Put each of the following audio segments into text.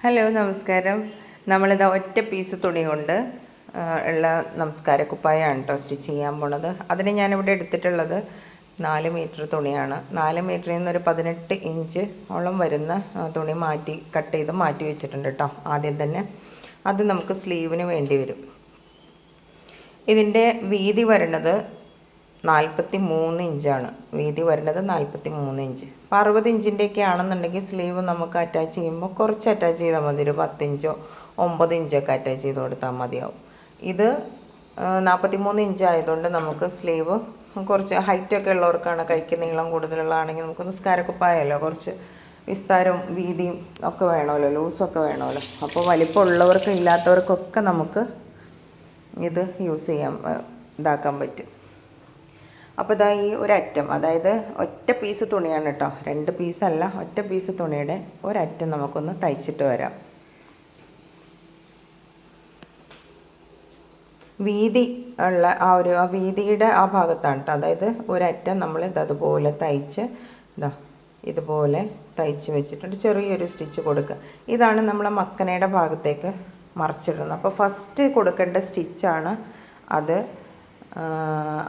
Hello, നമസ്കാരം. നമ്മളിത് ഒറ്റ പീസ് തുണി കൊണ്ട് ഉള്ള നമസ്കാര കുപ്പായാണ് കേട്ടോ സ്റ്റിച്ച് ചെയ്യാൻ പോണത്. അതിന് ഞാനിവിടെ എടുത്തിട്ടുള്ളത് 4 മീറ്റർ തുണിയാണ്. 4 മീറ്ററിൽ നിന്നൊരു 18 ഇഞ്ച് ഓളം വരുന്ന തുണി കട്ട് ചെയ്ത് മാറ്റി വെച്ചിട്ടുണ്ട് കേട്ടോ. ആദ്യം തന്നെ അത് നമുക്ക് സ്ലീവിന് വേണ്ടി വരും. ഇതിൻ്റെ വീതി വരണത് 43 ഇഞ്ചാണ്. വീതി വരുന്നത് 43 ഇഞ്ച്. അപ്പോൾ 60 ഇഞ്ചിൻ്റെയൊക്കെ ആണെന്നുണ്ടെങ്കിൽ സ്ലീവ് നമുക്ക് അറ്റാച്ച് ചെയ്യുമ്പോൾ കുറച്ച് അറ്റാച്ച് ചെയ്താൽ മതി. ഒരു 10 ഇഞ്ചോ 9 ഇഞ്ചൊക്കെ അറ്റാച്ച് ചെയ്ത് കൊടുത്താൽ മതിയാവും. ഇത് 43 ഇഞ്ച് ആയതുകൊണ്ട് നമുക്ക് സ്ലീവ് കുറച്ച് ഹൈറ്റൊക്കെ ഉള്ളവർക്കാണ്, കൈക്ക് നീളം കൂടുതലുള്ളതാണെങ്കിൽ നമുക്ക് നിസ്കാരക്കുപ്പായല്ലോ, കുറച്ച് വിസ്താരവും വീതിയും ഒക്കെ വേണമല്ലോ, ലൂസൊക്കെ വേണമല്ലോ. അപ്പോൾ വലിപ്പമുള്ളവർക്ക് ഇല്ലാത്തവർക്കൊക്കെ നമുക്ക് ഇത് യൂസ് ഇതാക്കാൻ പറ്റും. അപ്പോൾ ഇതാ ഈ ഒരറ്റം, അതായത് ഒറ്റ പീസ് തുണിയാണ് കേട്ടോ, 2 പീസല്ല, ഒറ്റ പീസ് തുണിയുടെ ഒരറ്റം നമുക്കൊന്ന് തയ്ച്ചിട്ട് വരാം. വീതി ഉള്ള ആ വീതിയുടെ ആ ഭാഗത്താണ് കേട്ടോ, അതായത് ഒരറ്റം നമ്മൾ ഇതുപോലെ ഇതുപോലെ തയ്ച്ച് വെച്ചിട്ടുണ്ട്. ചെറിയൊരു സ്റ്റിച്ച് കൊടുക്കുക. ഇതാണ് നമ്മളെ മക്കനയുടെ ഭാഗത്തേക്ക് മറിച്ചിടുന്നത്. അപ്പോൾ ഫസ്റ്റ് കൊടുക്കേണ്ട സ്റ്റിച്ചാണ് അത്.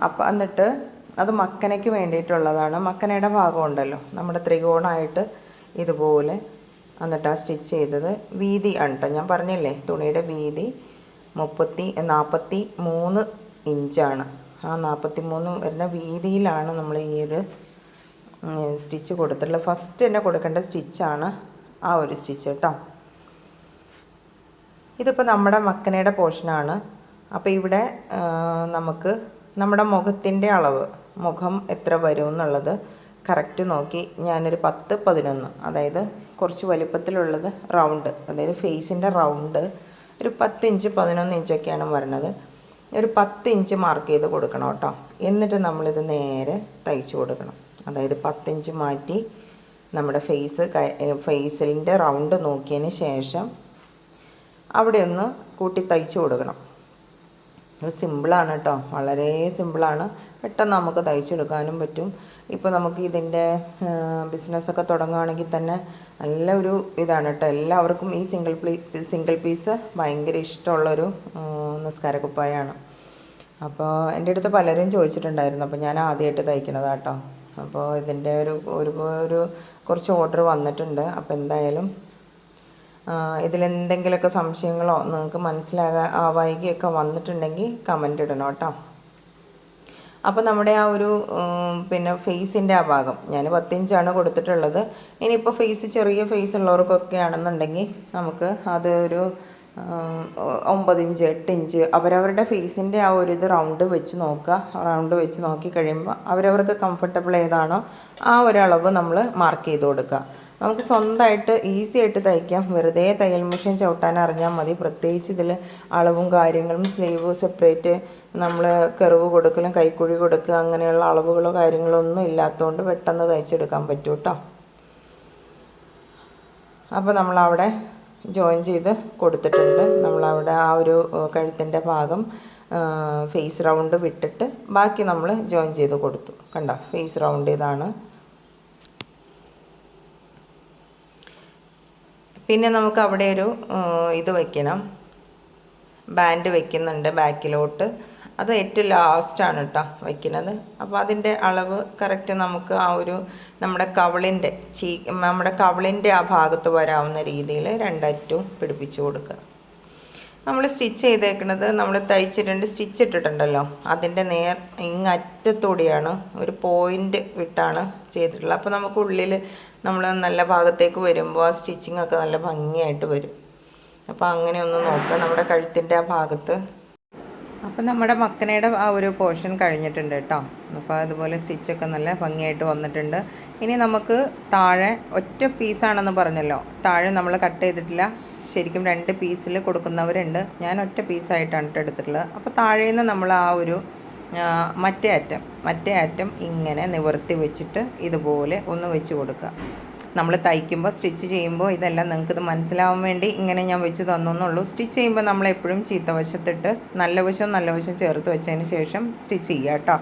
അപ്പം എന്നിട്ട് അത് മക്കനയ്ക്ക് വേണ്ടിയിട്ടുള്ളതാണ്. മക്കനയുടെ ഭാഗം ഉണ്ടല്ലോ, നമ്മുടെ ത്രികോണമായിട്ട് ഇതുപോലെ എന്നിട്ട് ആ സ്റ്റിച്ച് ചെയ്തത് വീതി ആണ് കേട്ടോ. ഞാൻ പറഞ്ഞില്ലേ, തുണിയുടെ വീതി 43 ഇഞ്ചാണ്. ആ 43 വരുന്ന വീതിയിലാണ് നമ്മൾ ഈ ഒരു സ്റ്റിച്ച് കൊടുത്തിട്ടുള്ളത്. ഫസ്റ്റ് തന്നെ കൊടുക്കേണ്ട സ്റ്റിച്ചാണ് ആ ഒരു സ്റ്റിച്ച് കേട്ടോ. ഇതിപ്പോൾ നമ്മുടെ മക്കനയുടെ പോർഷനാണ്. അപ്പോൾ ഇവിടെ നമുക്ക് നമ്മുടെ മുഖത്തിൻ്റെ അളവ്, മുഖം എത്ര വരും എന്നുള്ളത് കറക്റ്റ് നോക്കി ഞാനൊരു 10, 11, അതായത് കുറച്ച് വലിപ്പത്തിലുള്ളത് റൗണ്ട്, അതായത് ഫേസിൻ്റെ റൗണ്ട് ഒരു 10 ഇഞ്ച് 11 ഇഞ്ചൊക്കെയാണ് വരുന്നത്. ഒരു 10 ഇഞ്ച് മാർക്ക് ചെയ്ത് കൊടുക്കണം കേട്ടോ. എന്നിട്ട് നമ്മളിത് നേരെ തയ്ച്ചു കൊടുക്കണം. അതായത് 10 ഇഞ്ച് മാറ്റി നമ്മുടെ ഫേസിൻ്റെ റൗണ്ട് നോക്കിയതിന് ശേഷം അവിടെ ഒന്ന് കൂട്ടി തയ്ച്ചു കൊടുക്കണം. സിമ്പിളാണ് കേട്ടോ, വളരെ സിമ്പിളാണ്. പെട്ടെന്ന് നമുക്ക് തയ്ച്ചെടുക്കാനും പറ്റും. ഇപ്പോൾ നമുക്ക് ഇതിൻ്റെ ബിസിനസ്സൊക്കെ തുടങ്ങുകയാണെങ്കിൽ തന്നെ നല്ലൊരു ഇതാണ് കേട്ടോ. എല്ലാവർക്കും ഈ സിംഗിൾ പീസ് ഭയങ്കര ഇഷ്ടമുള്ളൊരു നിസ്കാരക്കുപ്പായാണ്. അപ്പോൾ എൻ്റെ അടുത്ത് പലരും ചോദിച്ചിട്ടുണ്ടായിരുന്നു. അപ്പോൾ ഞാൻ ആദ്യമായിട്ട് തയ്ക്കണതാണ് കേട്ടോ. അപ്പോൾ ഇതിൻ്റെ ഒരു കുറച്ച് ഓർഡർ വന്നിട്ടുണ്ട്. അപ്പോൾ എന്തായാലും ഇതിലെന്തെങ്കിലുമൊക്കെ സംശയങ്ങളോ നിങ്ങൾക്ക് വൈകിയൊക്കെ വന്നിട്ടുണ്ടെങ്കിൽ കമൻ്റ് ഇടണം കേട്ടോ. അപ്പോൾ നമ്മുടെ ആ ഒരു ഫേസിൻ്റെ ആ ഭാഗം ഞാൻ 10 ഇഞ്ചാണ് കൊടുത്തിട്ടുള്ളത്. ഇനിയിപ്പോൾ ചെറിയ ഫേസ് ഉള്ളവർക്കൊക്കെ ആണെന്നുണ്ടെങ്കിൽ നമുക്ക് അത് ഒരു 9 ഇഞ്ച് 8 ഇഞ്ച് അവരവരുടെ ഫേസിൻ്റെ ആ ഒരു ഇത് റൗണ്ട് വെച്ച് നോക്കി കഴിയുമ്പോൾ അവരവർക്ക് കംഫർട്ടബിൾ ഏതാണോ ആ ഒരളവ് നമ്മൾ മാർക്ക് ചെയ്ത് കൊടുക്കുക. നമുക്ക് സ്വന്തമായിട്ട് ഈസി ആയിട്ട് തയ്ക്കാം. വെറുതെ തയ്യൽ മെഷീൻ ചവിട്ടാൻ അറിഞ്ഞാൽ മതി. പ്രത്യേകിച്ച് ഇതിൽ അളവും കാര്യങ്ങളും സ്ലീവ് സെപ്പറേറ്റ് നമ്മൾ കർവ് കൊടുക്കലും കൈക്കുഴി കൊടുക്കുക അങ്ങനെയുള്ള അളവുകളോ കാര്യങ്ങളോ ഒന്നും ഇല്ലാത്തതുകൊണ്ട് പെട്ടെന്ന് തയ്ച്ചെടുക്കാൻ പറ്റും കേട്ടോ. അപ്പോൾ നമ്മളവിടെ ജോയിൻ ചെയ്ത് കൊടുത്തിട്ടുണ്ട്. നമ്മളവിടെ ആ ഒരു കഴുത്തിൻ്റെ ഭാഗം ഫേസ് റൗണ്ട് വിട്ടിട്ട് ബാക്കി നമ്മൾ ജോയിൻ ചെയ്ത് കൊടുത്തു. കണ്ടോ, ഫേസ് റൗണ്ട് ഇതാണ്. പിന്നെ നമുക്ക് അവിടെ ഒരു ഇത് വയ്ക്കണം, ബാൻഡ് വയ്ക്കുന്നുണ്ട് ബാക്കിലോട്ട്. അത് ഏറ്റവും ലാസ്റ്റാണ് കേട്ടോ വയ്ക്കുന്നത്. അപ്പോൾ അതിൻ്റെ അളവ് കറക്റ്റ് നമുക്ക് ആ ഒരു നമ്മുടെ കവിളിൻ്റെ ആ ഭാഗത്ത് വരാവുന്ന രീതിയിൽ രണ്ടറ്റവും പിടിപ്പിച്ച് കൊടുക്കുക. നമ്മൾ സ്റ്റിച്ച് ചെയ്തേക്കുന്നത് നമ്മൾ സ്റ്റിച്ച് ഇട്ടിട്ടുണ്ടല്ലോ, അതിൻ്റെ ഇങ്ങറ്റത്തോടെയാണ് ഒരു പോയിൻ്റ് വിട്ടാണ് ചെയ്തിട്ടുള്ളത്. അപ്പോൾ നമുക്ക് ഉള്ളിൽ നമ്മൾ നല്ല ഭാഗത്തേക്ക് വരുമ്പോൾ ആ സ്റ്റിച്ചിങ് ഒക്കെ നല്ല ഭംഗിയായിട്ട് വരും. അപ്പോൾ അങ്ങനെ ഒന്ന് നോക്കുക നമ്മുടെ കഴുത്തിൻ്റെ ആ ഭാഗത്ത്. അപ്പോൾ നമ്മുടെ മക്കനയുടെ ആ ഒരു പോർഷൻ കഴിഞ്ഞിട്ടുണ്ട് കേട്ടോ. അപ്പോൾ അതുപോലെ സ്റ്റിച്ചൊക്കെ നല്ല ഭംഗിയായിട്ട് വന്നിട്ടുണ്ട്. ഇനി നമുക്ക് താഴെ ഒറ്റ പീസാണെന്ന് പറഞ്ഞല്ലോ, താഴെ നമ്മൾ കട്ട് ചെയ്തിട്ടില്ല. ശരിക്കും 2 പീസിൽ കൊടുക്കുന്നവരുണ്ട്. ഞാൻ ഒറ്റ പീസായിട്ടാണ് എടുത്തിട്ടുള്ളത്. അപ്പോൾ താഴേന്ന് നമ്മൾ ആ ഒരു മറ്റേ അറ്റം ഇങ്ങനെ നിവർത്തി വെച്ചിട്ട് ഇതുപോലെ ഒന്ന് വെച്ച് കൊടുക്കുക. നമ്മൾ തയ്ക്കുമ്പോൾ സ്റ്റിച്ച് ചെയ്യുമ്പോൾ ഇതെല്ലാം നിങ്ങൾക്കിത് മനസ്സിലാവാൻ വേണ്ടി ഇങ്ങനെ ഞാൻ വെച്ച് തന്നുള്ളൂ. സ്റ്റിച്ച് ചെയ്യുമ്പോൾ നമ്മൾ എപ്പോഴും ചീത്ത വശത്തിട്ട് നല്ല വശം ചേർത്ത് വെച്ചതിന് ശേഷം സ്റ്റിച്ച് ചെയ്യുക കേട്ടോ.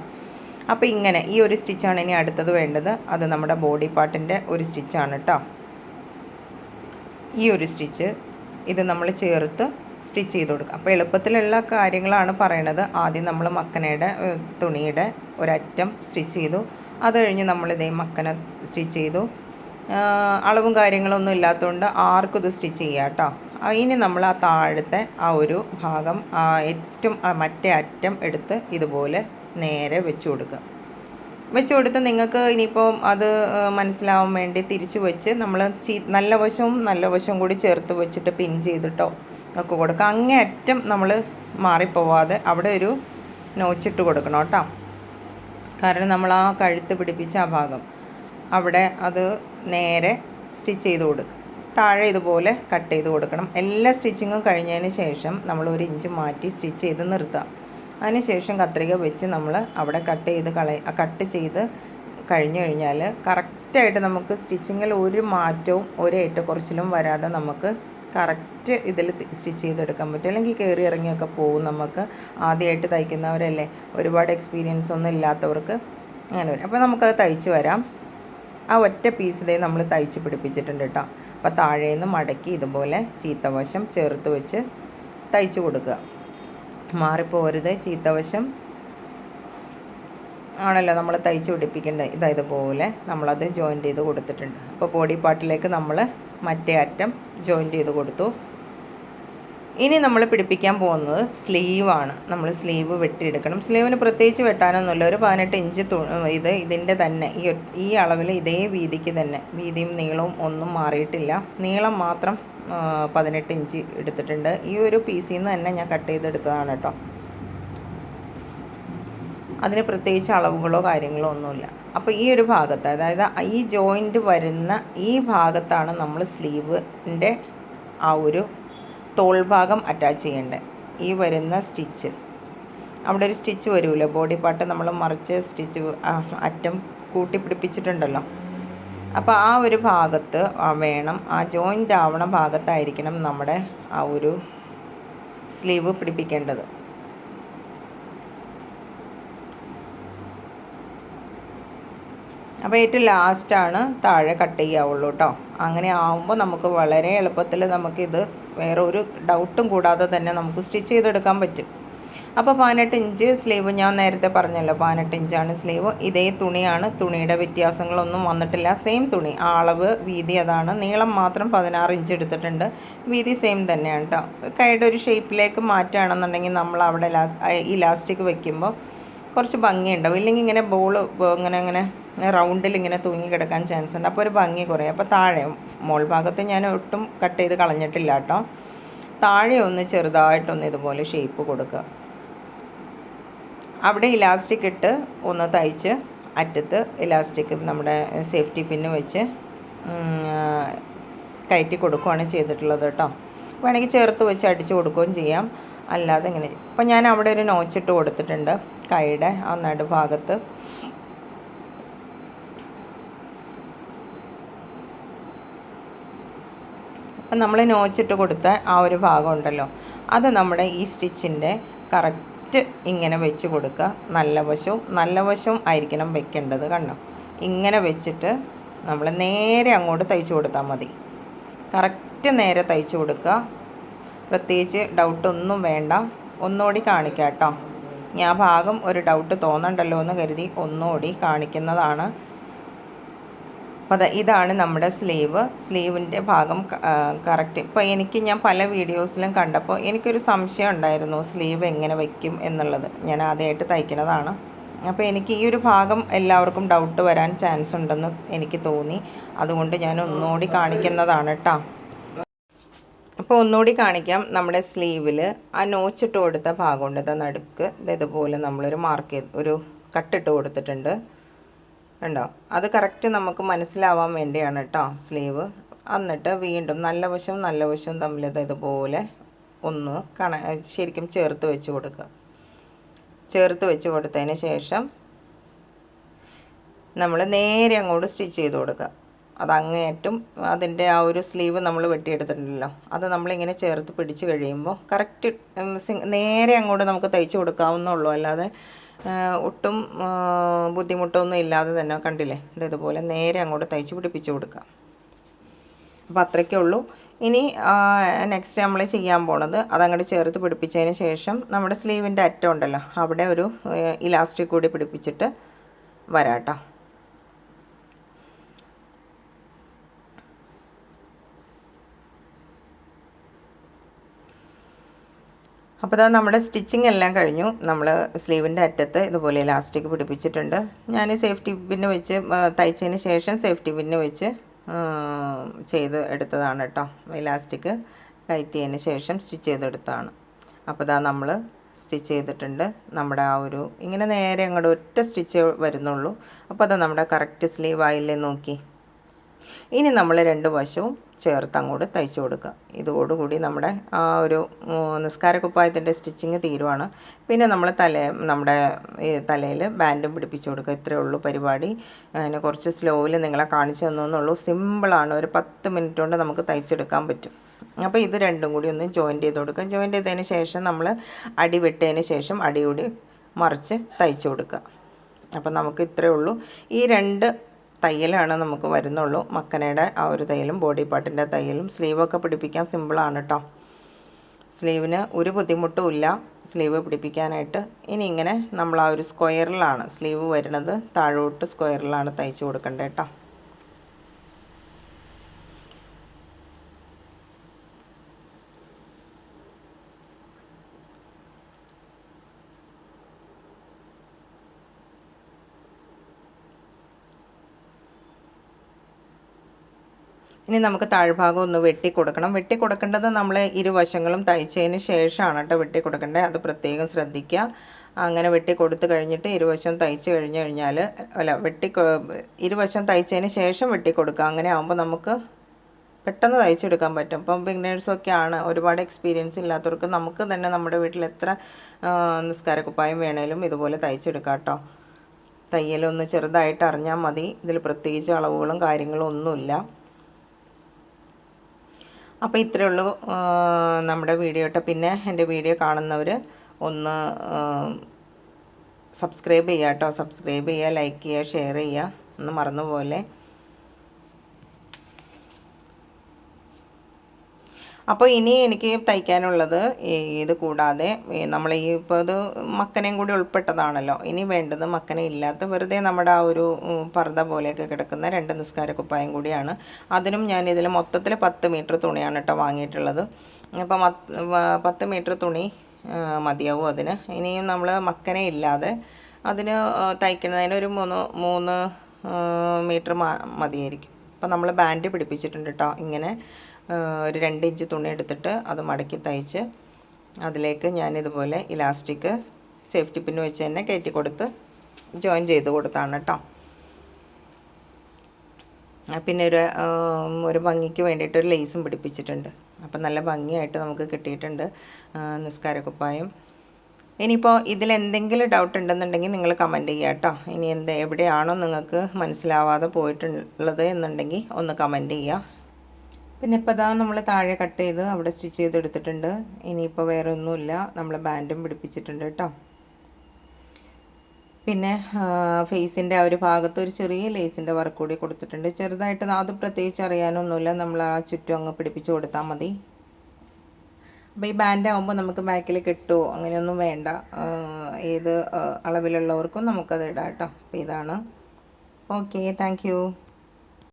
അപ്പോൾ ഇങ്ങനെ ഈ ഒരു സ്റ്റിച്ചാണ് ഇനി അടുത്തത് വേണ്ടത്. അത് നമ്മുടെ ബോഡി പാർട്ടിൻ്റെ ഒരു സ്റ്റിച്ചാണ് കേട്ടോ. ഈ ഒരു സ്റ്റിച്ച് ഇത് നമ്മൾ ചേർത്ത് സ്റ്റിച്ച് ചെയ്ത് കൊടുക്കുക. അപ്പോൾ എളുപ്പത്തിലുള്ള കാര്യങ്ങളാണ് പറയണത്. ആദ്യം നമ്മൾ മക്കനയുടെ തുണിയുടെ ഒരറ്റം സ്റ്റിച്ച് ചെയ്തു. അത് കഴിഞ്ഞ് നമ്മളിതേ മക്കന സ്റ്റിച്ച് ചെയ്തു. അളവും കാര്യങ്ങളൊന്നും ഇല്ലാത്തതുകൊണ്ട് ആർക്കും ഇത് സ്റ്റിച്ച് ചെയ്യാം കേട്ടോ. ഇനി നമ്മൾ ആ താഴത്തെ ആ ഒരു ഭാഗം ഏറ്റവും മറ്റേ അറ്റം എടുത്ത് ഇതുപോലെ നേരെ വെച്ച് കൊടുക്കുക. വെച്ച് കൊടുത്ത് നിങ്ങൾക്ക് ഇനിയിപ്പോൾ അത് മനസ്സിലാവാൻ വേണ്ടി തിരിച്ച് വെച്ച് നമ്മൾ നല്ല വശവും കൂടി ചേർത്ത് വെച്ചിട്ട് പിൻ ചെയ്തിട്ടോ ഒക്കെ കൊടുക്കുക. അങ്ങേ അറ്റം നമ്മൾ മാറിപ്പോവാതെ അവിടെ ഒരു നോച്ചിട്ട് കൊടുക്കണം കേട്ടോ. കാരണം നമ്മൾ ആ കഴുത്ത് പിടിപ്പിച്ച ആ ഭാഗം അവിടെ അത് നേരെ സ്റ്റിച്ച് ചെയ്ത് കൊടുക്കുക. താഴെ ഇതുപോലെ കട്ട് ചെയ്ത് കൊടുക്കണം. എല്ലാ സ്റ്റിച്ചിങ്ങും കഴിഞ്ഞതിന് ശേഷം നമ്മൾ 1 ഇഞ്ച് മാറ്റി സ്റ്റിച്ച് ചെയ്ത് നിർത്തുക. അതിനുശേഷം കത്രിക വെച്ച് നമ്മൾ അവിടെ കട്ട് ചെയ്ത് കഴിഞ്ഞ് കഴിഞ്ഞാൽ കറക്റ്റായിട്ട് നമുക്ക് സ്റ്റിച്ചിങ്ങിൽ ഒരു മാറ്റവും ഒരു ഏറ്റക്കുറച്ചിലും വരാതെ നമുക്ക് കറക്റ്റ് ഇതിൽ സ്റ്റിച്ച് ചെയ്തെടുക്കാൻ പറ്റും. അല്ലെങ്കിൽ കയറി ഇറങ്ങിയൊക്കെ പോകും. നമുക്ക് ആദ്യമായിട്ട് തയ്ക്കുന്നവരല്ലേ, ഒരുപാട് എക്സ്പീരിയൻസ് ഒന്നും ഇല്ലാത്തവർക്ക് അങ്ങനെ വരും. അപ്പോൾ നമുക്കത് തയ്ച്ച് വരാം. ആ ഒറ്റ പീസ് ഇതേ നമ്മൾ തയ്ച്ച് പിടിപ്പിച്ചിട്ടുണ്ട് കേട്ടോ. അപ്പോൾ താഴേന്ന് മടക്കി ഇതുപോലെ ചീത്തവശം ചേർത്ത് വെച്ച് തയ്ച്ച് കൊടുക്കുക. മാറിപ്പോരുത്. ചീത്തവശം ആണല്ലോ നമ്മൾ തയ്ച്ച് പിടിപ്പിക്കേണ്ടത്. ഇതുപോലെ നമ്മളത് ജോയിൻ്റ് ചെയ്ത് കൊടുത്തിട്ടുണ്ട്. അപ്പോൾ ബോഡി പാർട്ടിലേക്ക് നമ്മൾ മറ്റേ അറ്റം ജോയിൻ്റ് ചെയ്ത് കൊടുത്തു. ഇനി നമ്മൾ പിടിപ്പിക്കാൻ പോകുന്നത് സ്ലീവാണ്. നമ്മൾ സ്ലീവ് വെട്ടിയെടുക്കണം. സ്ലീവിന് പ്രത്യേകിച്ച് വെട്ടാനൊന്നുമില്ല. ഒരു 18 ഇഞ്ച് ഇതിൻ്റെ തന്നെ ഈ അളവിൽ ഇതേ വീതിക്ക് തന്നെ, വീതിയും നീളവും ഒന്നും മാറിയിട്ടില്ല. നീളം മാത്രം 18 ഇഞ്ച് എടുത്തിട്ടുണ്ട്. ഈ ഒരു പീസിൽ നിന്ന് തന്നെ ഞാൻ കട്ട് ചെയ്തെടുത്തതാണ് കേട്ടോ. അതിന് പ്രത്യേകിച്ച് അളവുകളോ കാര്യങ്ങളോ ഒന്നുമില്ല. അപ്പോൾ ഈ ഒരു ഭാഗത്ത്, അതായത് ഈ ജോയിൻ്റ് വരുന്ന ഈ ഭാഗത്താണ് നമ്മൾ സ്ലീവിൻ്റെ ആ ഒരു തോൾ ഭാഗം അറ്റാച്ച് ചെയ്യേണ്ടത്. ഈ വരുന്ന സ്റ്റിച്ച്, അവിടെ ഒരു സ്റ്റിച്ച് വരുമല്ലോ, ബോഡി പാർട്ട് നമ്മൾ മറിച്ച് സ്റ്റിച്ച് അറ്റം കൂട്ടി പിടിപ്പിച്ചിട്ടുണ്ടല്ലോ. അപ്പോൾ ആ ഒരു ഭാഗത്ത് വേണം, ആ ജോയിൻ്റ് ആവണ ഭാഗത്തായിരിക്കണം നമ്മുടെ ആ ഒരു സ്ലീവ് പിടിപ്പിക്കേണ്ടത്. അപ്പോൾ ഏറ്റവും ലാസ്റ്റാണ് താഴെ കട്ട് ചെയ്യാവുള്ളൂ കേട്ടോ. അങ്ങനെ ആവുമ്പോൾ നമുക്ക് വളരെ എളുപ്പത്തിൽ നമുക്കിത് വേറെ ഒരു ഡൗട്ടും കൂടാതെ തന്നെ നമുക്ക് സ്റ്റിച്ച് ചെയ്തെടുക്കാൻ പറ്റും. അപ്പോൾ 18 ഇഞ്ച് സ്ലീവ് ഞാൻ നേരത്തെ പറഞ്ഞല്ലോ, 18 ഇഞ്ചാണ് സ്ലീവ്. ഇതേ തുണിയാണ്, തുണിയുടെ വ്യത്യാസങ്ങളൊന്നും വന്നിട്ടില്ല. സെയിം തുണി, അളവ് വീതി അതാണ്. നീളം മാത്രം 16 ഇഞ്ച് എടുത്തിട്ടുണ്ട്. വീതി സെയിം തന്നെയാണ് കേട്ടോ. കൈയുടെ ഒരു ഷേപ്പിലേക്ക് മാറ്റുകയാണെന്നുണ്ടെങ്കിൽ നമ്മൾ അവിടെ ഇലാസ്റ്റിക് വെക്കുമ്പോൾ കുറച്ച് ഭംഗിയുണ്ടാവും. ഇല്ലെങ്കിൽ ഇങ്ങനെ ഇങ്ങനെ റൗണ്ടിൽ ഇങ്ങനെ തൂങ്ങി കിടക്കാൻ ചാൻസ് ഉണ്ട്. അപ്പോൾ ഒരു ഭംഗി കുറയും. അപ്പോൾ താഴെ മോൾ ഭാഗത്ത് ഞാൻ ഒട്ടും കട്ട് ചെയ്ത് കളഞ്ഞിട്ടില്ല കേട്ടോ. താഴെ ഒന്ന് ചെറുതായിട്ടൊന്ന് ഇതുപോലെ ഷേപ്പ് കൊടുക്കുക. അവിടെ ഇലാസ്റ്റിക് ഇട്ട് ഒന്ന് തയ്ച്ച് അറ്റത്ത് ഇലാസ്റ്റിക് നമ്മുടെ സേഫ്റ്റി പിന്ന് വെച്ച് കയറ്റി കൊടുക്കുകയാണ് ചെയ്തിട്ടുള്ളത് കേട്ടോ. വേണമെങ്കിൽ ചേർത്ത് വെച്ച് അടിച്ച് കൊടുക്കുകയും ചെയ്യാം, അല്ലാതെ ഇങ്ങനെ. അപ്പോൾ ഞാൻ അവിടെ ഒരു നോച്ചിട്ട് കൊടുത്തിട്ടുണ്ട് കൈയുടെ ആ നടുഭാഗത്ത്. അപ്പം നമ്മൾ നോച്ചിട്ട് കൊടുത്ത ആ ഒരു ഭാഗം ഉണ്ടല്ലോ, അത് നമ്മുടെ ഈ സ്റ്റിച്ചിൻ്റെ കറക്റ്റ് ഇങ്ങനെ വെച്ച് കൊടുക്കുക. നല്ല വശവും ആയിരിക്കണം വെക്കേണ്ടത്. കണ്ടോ, ഇങ്ങനെ വെച്ചിട്ട് നമ്മൾ നേരെ അങ്ങോട്ട് തയ്ച്ചു കൊടുത്താൽ മതി. കറക്റ്റ് നേരെ തയ്ച്ചു കൊടുക്കുക. പ്രത്യേകിച്ച് ഡൗട്ടൊന്നും വേണ്ട. ഒന്നുകൂടി കാണിക്കാം കേട്ടോ. ഞാൻ ഭാഗം ഒരു ഡൗട്ട് തോന്നണ്ടല്ലോ എന്ന് കരുതി ഒന്നുകൂടി കാണിക്കുന്നതാണ്. അപ്പോൾ ഇതാണ് നമ്മുടെ സ്ലീവിൻ്റെ ഭാഗം കറക്റ്റ്. ഇപ്പോൾ ഞാൻ പല വീഡിയോസിലും കണ്ടപ്പോൾ എനിക്കൊരു സംശയം ഉണ്ടായിരുന്നു, സ്ലീവ് എങ്ങനെ വയ്ക്കും എന്നുള്ളത്. ഞാൻ ആദ്യമായിട്ട് തയ്ക്കുന്നതാണ്. അപ്പോൾ എനിക്ക് ഈ ഒരു ഭാഗം എല്ലാവർക്കും ഡൗട്ട് വരാൻ ചാൻസ് ഉണ്ടെന്ന് എനിക്ക് തോന്നി. അതുകൊണ്ട് ഞാൻ ഒന്നുകൂടി കാണിക്കുന്നതാണ് കേട്ടോ. അപ്പോൾ ഒന്നുകൂടി കാണിക്കാം. നമ്മുടെ സ്ലീവിൽ ആ നോച്ചിട്ട് കൊടുത്ത ഭാഗമുണ്ട്, നടുക്ക് ഇതുപോലെ നമ്മളൊരു ഒരു കട്ടിട്ട് കൊടുത്തിട്ടുണ്ട്. കണ്ടോ, അത് കറക്റ്റ് നമുക്ക് മനസ്സിലാവാൻ വേണ്ടിയാണ് കേട്ടോ സ്ലീവ്. എന്നിട്ട് വീണ്ടും നല്ല വശവും തമ്മിൽ ഇതുപോലെ ഒന്ന് ശരിക്കും ചേർത്ത് വെച്ച് കൊടുക്കുക. ചേർത്ത് വെച്ച് കൊടുത്തതിന് ശേഷം നമ്മൾ നേരെ അങ്ങോട്ട് സ്റ്റിച്ച് ചെയ്ത് കൊടുക്കുക. അത് അങ്ങേയറ്റും അതിൻ്റെ ആ ഒരു സ്ലീവ് നമ്മൾ വെട്ടിയെടുത്തിട്ടുണ്ടല്ലോ, അത് നമ്മളിങ്ങനെ ചേർത്ത് പിടിച്ച് കഴിയുമ്പോൾ കറക്റ്റ് നേരെ അങ്ങോട്ട് നമുക്ക് തയ്ച്ച് കൊടുക്കാവുന്നുള്ളൂ. അല്ലാതെ ഒട്ടും ബുദ്ധിമുട്ടൊന്നും ഇല്ലാതെ തന്നെ കണ്ടില്ലേ, ഇതുപോലെ നേരെ അങ്ങോട്ട് തയ്ച്ച് പിടിപ്പിച്ച് കൊടുക്കുക. അപ്പോൾ അത്രയ്ക്കേ ഉള്ളൂ. ഇനി നെക്സ്റ്റ് നമ്മൾ ചെയ്യാൻ പോണത് അതങ്ങോട്ട് ചേർത്ത് പിടിപ്പിച്ചതിന് ശേഷം നമ്മുടെ സ്ലീവിൻ്റെ അറ്റം ഉണ്ടല്ലോ അവിടെ ഒരു ഇലാസ്റ്റിക് കൂടി പിടിപ്പിച്ചിട്ട് വരാട്ടോ. അപ്പോൾ ഇതാ നമ്മുടെ സ്റ്റിച്ചിങ് എല്ലാം കഴിഞ്ഞു. നമ്മൾ സ്ലീവിൻ്റെ അറ്റത്ത് ഇതുപോലെ ഇലാസ്റ്റിക് പിടിപ്പിച്ചിട്ടുണ്ട്. ഞാൻ സേഫ്റ്റി പിന്ന് വെച്ച് തയ്ച്ചതിന് ശേഷം സേഫ്റ്റി പിന്ന് വെച്ച് ചെയ്ത് എടുത്തതാണ് കേട്ടോ. ഇലാസ്റ്റിക് കയറ്റിയതിന് ശേഷം സ്റ്റിച്ച് ചെയ്തെടുത്തതാണ്. അപ്പോൾ ഇതാ നമ്മൾ സ്റ്റിച്ച് ചെയ്തിട്ടുണ്ട്. നമ്മുടെ ആ ഒരു ഇങ്ങനെ നേരെ അങ്ങോട്ട് ഒറ്റ സ്റ്റിച്ച് വരുന്നുള്ളൂ. അപ്പോൾ അതാ നമ്മുടെ കറക്റ്റ് സ്ലീവ് ആയില്ലേ നോക്കി. ഇനി നമ്മൾ രണ്ട് വശവും ചേർത്ത് അങ്ങോട്ട് തയ്ച്ചു കൊടുക്കുക. ഇതോടുകൂടി നമ്മുടെ ആ ഒരു നിസ്കാരക്കുപ്പായത്തിൻ്റെ സ്റ്റിച്ചിങ് തീരുവാണ്. പിന്നെ നമ്മൾ നമ്മുടെ തലയിൽ ബാൻഡും പിടിപ്പിച്ചു കൊടുക്കുക. ഇത്രയേ ഉള്ളൂ പരിപാടി. അതിന് കുറച്ച് സ്ലോയിൽ നിങ്ങളെ കാണിച്ചു തന്നുള്ളൂ. സിമ്പിളാണ്. ഒരു 10 മിനിറ്റ് കൊണ്ട് നമുക്ക് തയ്ച്ചെടുക്കാൻ പറ്റും. അപ്പോൾ ഇത് രണ്ടും കൂടി ഒന്ന് ജോയിൻറ്റ് ചെയ്ത് കൊടുക്കുക. ജോയിൻറ്റ് ചെയ്തതിന് ശേഷം നമ്മൾ അടി വെട്ടതിന് ശേഷം അടി കൂടി മറിച്ച് തയ്ച്ചു കൊടുക്കുക. അപ്പം നമുക്ക് ഇത്രയേ ഉള്ളൂ. ഈ രണ്ട് തയ്യലാണ് നമുക്ക് വരുന്നുള്ളൂ. മക്കനയുടെ ആ ഒരു തയ്യലും ബോഡി പാർട്ടിൻ്റെ തയ്യലും. സ്ലീവൊക്കെ പിടിപ്പിക്കാൻ സിമ്പിളാണ് കേട്ടോ. സ്ലീവിന് ഒരു ബുദ്ധിമുട്ടും ഇല്ല സ്ലീവ് പിടിപ്പിക്കാനായിട്ട്. ഇനി ഇങ്ങനെ നമ്മൾ ആ ഒരു സ്ക്വയറിലാണ് സ്ലീവ് വരുന്നത്. താഴോട്ട് സ്ക്വയറിലാണ് തയ്ച്ചു കൊടുക്കേണ്ടത് കേട്ടോ. ഇനി നമുക്ക് താഴ്ഭാഗം ഒന്ന് വെട്ടി കൊടുക്കണം. വെട്ടി കൊടുക്കേണ്ടത് നമ്മൾ ഇരുവശങ്ങളും തയ്ച്ചതിന് ശേഷമാണ് കേട്ടോ വെട്ടി കൊടുക്കേണ്ടത്. അത് പ്രത്യേകം ശ്രദ്ധിക്കുക. അങ്ങനെ വെട്ടി കൊടുത്തു കഴിഞ്ഞിട്ട് ഇരുവശം തയ്ച്ച് കഴിഞ്ഞാൽ ഇരുവശം തയ്ച്ചതിന് ശേഷം വെട്ടി കൊടുക്കുക. അങ്ങനെ ആകുമ്പോൾ നമുക്ക് പെട്ടെന്ന് തയ്ച്ചെടുക്കാൻ പറ്റും. ഇപ്പം ബിഗിനേഴ്സൊക്കെ ആണ്, ഒരുപാട് എക്സ്പീരിയൻസ് ഇല്ലാത്തവർക്ക് നമുക്ക് തന്നെ നമ്മുടെ വീട്ടിൽ എത്ര നിസ്കാരക്കുപ്പായം വേണേലും ഇതുപോലെ തയ്ച്ചെടുക്കാം കേട്ടോ. തയ്യലൊന്ന് ചെറുതായിട്ട് അറിഞ്ഞാൽ മതി. ഇതിൽ പ്രത്യേകിച്ച് അളവുകളും കാര്യങ്ങളും ഒന്നുമില്ല. അപ്പോൾ ഇത്രയേ ഉള്ളൂ നമ്മുടെ വീഡിയോ കേട്ടോ. പിന്നെ എൻ്റെ വീഡിയോ കാണുന്നവർ ഒന്ന് സബ്സ്ക്രൈബ് ചെയ്യുക കേട്ടോ. സബ്സ്ക്രൈബ് ചെയ്യുക, ലൈക്ക് ചെയ്യുക, ഷെയർ ചെയ്യുക, ഒന്നും മറന്നുപോലെ. അപ്പോൾ ഇനി എനിക്ക് തയ്ക്കാനുള്ളത് ഇത് കൂടാതെ നമ്മൾ ഇപ്പോൾ ഇത് മക്കനയും കൂടി ഉൾപ്പെട്ടതാണല്ലോ. ഇനി വേണ്ടത് മക്കന ഇല്ലാത്ത വെറുതെ നമ്മുടെ ആ ഒരു പർദ്ദ പോലെയൊക്കെ കിടക്കുന്ന 2 നിസ്കാരക്കുപ്പായം കൂടിയാണ്. അതിനും ഞാൻ ഇതിൽ മൊത്തത്തിൽ 10 മീറ്റർ തുണിയാണ് കേട്ടോ വാങ്ങിയിട്ടുള്ളത്. അപ്പം 10 മീറ്റർ തുണി മതിയാവും അതിന്. ഇനിയും നമ്മൾ മക്കന ഇല്ലാതെ അതിന് തയ്ക്കുന്നതിന് ഒരു 3 മീറ്റർ മതിയായിരിക്കും. അപ്പം നമ്മൾ ബാൻഡ് പിടിപ്പിച്ചിട്ടുണ്ട് കേട്ടോ. ഇങ്ങനെ ഒരു 2 ഇഞ്ച് തുണി എടുത്തിട്ട് അത് മടക്കി തയ്ച്ച് അതിലേക്ക് ഞാനിതുപോലെ ഇലാസ്റ്റിക് സേഫ്റ്റി പിന്ന് വെച്ച് തന്നെ കയറ്റി കൊടുത്ത് ജോയിൻ ചെയ്ത് കൊടുത്താണ് കേട്ടോ. പിന്നെ ഒരു ഭംഗിക്ക് വേണ്ടിയിട്ട് ഒരു ലേസും പിടിപ്പിച്ചിട്ടുണ്ട്. അപ്പം നല്ല ഭംഗിയായിട്ട് നമുക്ക് കിട്ടിയിട്ടുണ്ട് നിസ്കാരക്കുപ്പായം. ഇനിയിപ്പോൾ ഇതിലെന്തെങ്കിലും ഡൗട്ട് ഉണ്ടെന്നുണ്ടെങ്കിൽ നിങ്ങൾ കമൻറ്റ് ചെയ്യുക കേട്ടോ. ഇനി എവിടെയാണോ നിങ്ങൾക്ക് മനസ്സിലാവാതെ പോയിട്ടുള്ളത് എന്നുണ്ടെങ്കിൽ ഒന്ന് കമൻറ്റ് ചെയ്യുക. പിന്നെ ഇപ്പോൾ ഇതാ നമ്മൾ താഴെ കട്ട് ചെയ്ത് അവിടെ സ്റ്റിച്ച് ചെയ്തെടുത്തിട്ടുണ്ട്. ഇനിയിപ്പോൾ വേറെ ഒന്നുമില്ല. നമ്മൾ ബാൻഡും പിടിപ്പിച്ചിട്ടുണ്ട് കേട്ടോ. പിന്നെ ഫേസിൻ്റെ ആ ഒരു ഭാഗത്ത് ഒരു ചെറിയ ലേസിൻ്റെ വർക്ക് കൂടി കൊടുത്തിട്ടുണ്ട്. ചെറുതായിട്ട് അത് പ്രത്യേകിച്ച് അറിയാനൊന്നുമില്ല. നമ്മൾ ആ ചുറ്റും അങ്ങ് പിടിപ്പിച്ച് കൊടുത്താൽ മതി. അപ്പോൾ ഈ ബാൻഡ് ആകുമ്പോൾ നമുക്ക് ബാക്കിൽ കെട്ടുമോ അങ്ങനെയൊന്നും വേണ്ട. ഏത് അളവിലുള്ളവർക്കും നമുക്കത് ഇടാം കേട്ടോ. അപ്പോൾ ഇതാണ്. Okay, thank you.